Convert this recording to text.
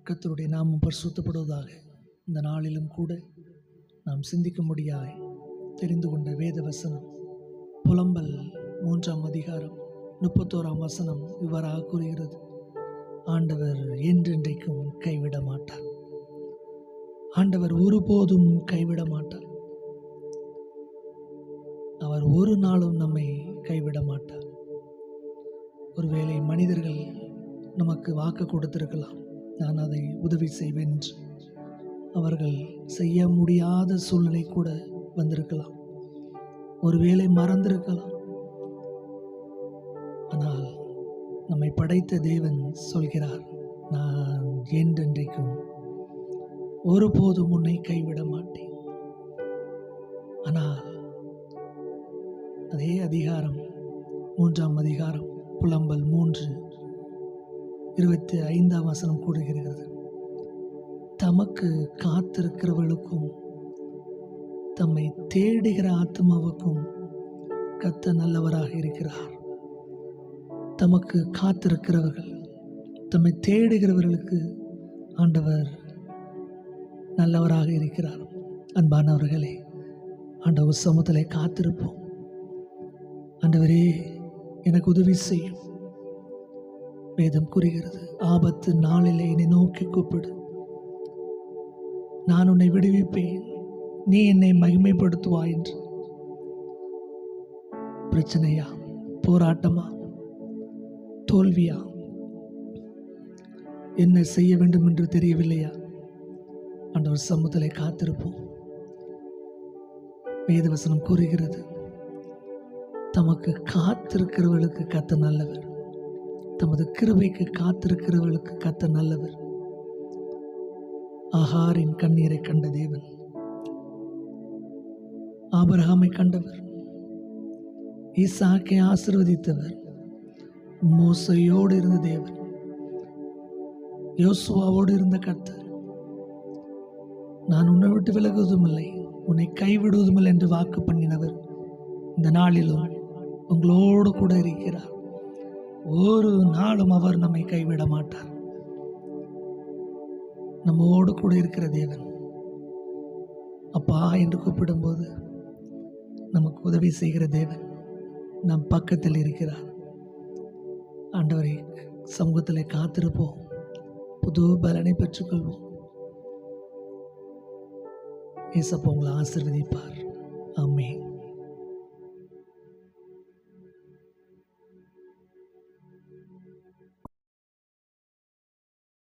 கர்த்தருடைய நாமம் பரிசுத்தப்படுவதாக. இந்த நாளிலும் கூட நாம் சிந்திக்கும்படியாய் தெரிந்து கொண்ட வேத வசனம் புலம்பல் 3ஆம் அதிகாரம் 31ஆம் வசனம் இவ்வாறாக கூறுகிறது: ஆண்டவர் என்றென்றைக்கும் கைவிட மாட்டார். ஆண்டவர் ஒருபோதும் கைவிட மாட்டார். அவர் ஒரு நாளும் நம்மை கைவிட மாட்டார். ஒருவேளை மனிதர்கள் நமக்கு வாக்கு கொடுத்திருக்கலாம், நான் அதை உதவி செய்வேன் என்று. அவர்கள் செய்ய முடியாத சூழ்நிலை கூட வந்திருக்கலாம், ஒருவேளை மறந்திருக்கலாம். ஆனால் நம்மை படைத்த தேவன் சொல்கிறார், நான் என்றென்றைக்கும் ஒருபோதும் உன்னை கைவிட மாட்டேன். ஆனால் அதே அதிகாரம் 3ஆம் அதிகாரம் புலம்பல் 3:25 வசனம் கூறுகிறது: தமக்கு காத்திருக்கிறவர்களுக்கும் தம்மை தேடுகிற ஆத்மாவுக்கும் கர்த்தர் நல்லவராக இருக்கிறார். தமக்கு காத்திருக்கிறவர்கள், தம்மை தேடுகிறவர்களுக்கு ஆண்டவர் நல்லவராக இருக்கிறார். அன்பானவர்களே, ஆண்டவர் சமூகத்திலே காத்திருப்போம். ஆண்டவரே, எனக்கு உதவி செய்யும். வேதம் கூறுகிறது, ஆபத்து நாளிலே என்னை நோக்கி கூப்பிடு, நான் உன்னை விடுவிப்பேன், நீ என்னை மகிமைப்படுத்துவாய் என்று. பிரச்சனையா, போராட்டமா, தோல்வியா, என்ன செய்ய வேண்டும் என்று தெரியவில்லையா? ஆண்டவர் சமூகத்திலே காத்திருப்போம். வேதவசனம் கூறுகிறது, தமக்கு காத்திருக்கிறவர்களுக்கு கர்த்தர் நல்லவர், தமது கிருபைக்கு காத்திருக்கிறவர்களுக்கு கர்த்தர் நல்லவர். ஆகாரின் கண்ணீரை கண்ட தேவன், ஆபிரகாமை கண்டவர், ஈசாக்கை ஆசீர்வதித்தவர், மோசேயோடு இருந்த தேவன், யோசுவாவோடு இருந்த கர்த்தர், நான் உன்னை விட்டு விலகுவதும் இல்லை, உன்னை கைவிடுவதும் இல்லை என்று வாக்கு பண்ணினவர் இந்த நாளிலும் உங்களோடு கூட இருக்கிறார். ஒரு நாளும் அவர் நம்மை கைவிட மாட்டார். நம்மோடு கூட இருக்கிற தேவன் அப்பா என்று கூப்பிடும்போது நமக்கு உதவி செய்கிற தேவன் நம் பக்கத்தில் இருக்கிறார். ஆண்டவரை சமூகத்தில் காத்திருப்போம், புது பலனை பெற்றுக்கொள்வோம். இயேசப்பா உங்களை ஆசீர்வதிப்பார். ஆமென்.